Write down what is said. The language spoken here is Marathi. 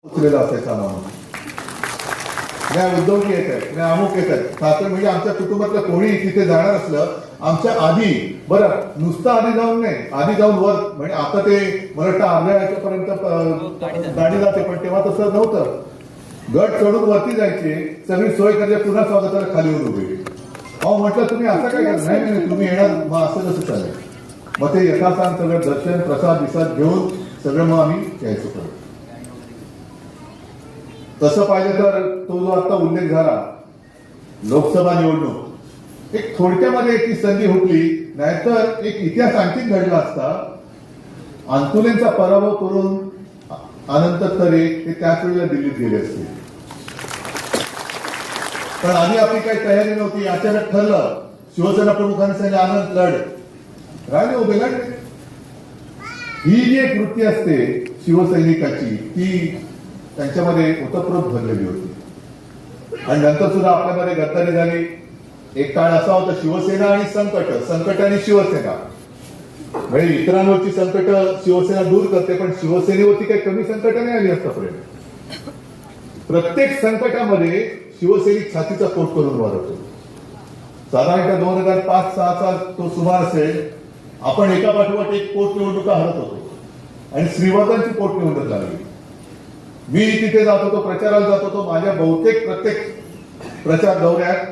उचलेला असायचा माणूस. नाही उद्योगी येत आहेत, नाही अमुक येत आहेत. खासकर म्हणजे आमच्या कुटुंबातलं कोणी तिथे जाणार असलं आमच्या आधी, बरं नुसतं आधी जाऊन नाही, आधी जाऊन वर म्हणजे आता ते मला वाटतं अर्ध्या याच्यापर्यंत गाडी जाते, पण तेव्हा तसं नव्हतं. गट चढून वरती जायचे, सगळी सोय करायची, पुन्हा स्वागताला खाली येऊन उभे. अहो म्हटलं तुम्ही असं काय करत नाही, नाही तुम्ही येणार, मग असं कसं चालेल. मग ते यथासांग सगळं दर्शन प्रसाद विसाद घेऊन सगळं मग आम्ही यायचो करत. तसं पाहिलं तर तो जो आता उल्लेख झाला लोकसभा निवडणूक, एक थोडक्यामध्ये एक संधी हुकली, नाहीतर एक इतिहास आणखी घडला असता. अंतुलेंचा पराभव करून अनंत खरे हे त्याच वेळेला दिल्लीत गेले असते. पण आधी आपली काही तयारी नव्हती. अचानक ठरलं, शिवसेना प्रमुखांनी सांगितलं आनंद लढ, राहिले उभे लढले. ही जी एक वृत्ती असते शिवसैनिकाची, ती त्यांच्यामध्ये ओतप्रोत भरलेली होती. आणि नंतर सुद्धा आपल्यामध्ये गद्दारी झाली. एक काळ असा होता शिवसेना आणि संकट, संकट आणि शिवसेना. म्हणजे इतरांवरची संकट शिवसेना दूर करते, पण शिवसेनेवरती काही कमी संकट नाही आली आतापर्यंत. प्रत्येक संकटामध्ये शिवसैनिक छातीचा पोट करून वाढवतो. साधारणतः 2005-06 तो सुमार असेल, आपण एका पाठोपाठ एक पोटनिवडणुका हरत होतो आणि श्रीवर्धनची पोटनिवडणूक लागली. मी तिथे जात होतो, प्रचाराला जात होतो. माझ्या बहुतेक प्रत्येक प्रचार दौऱ्यात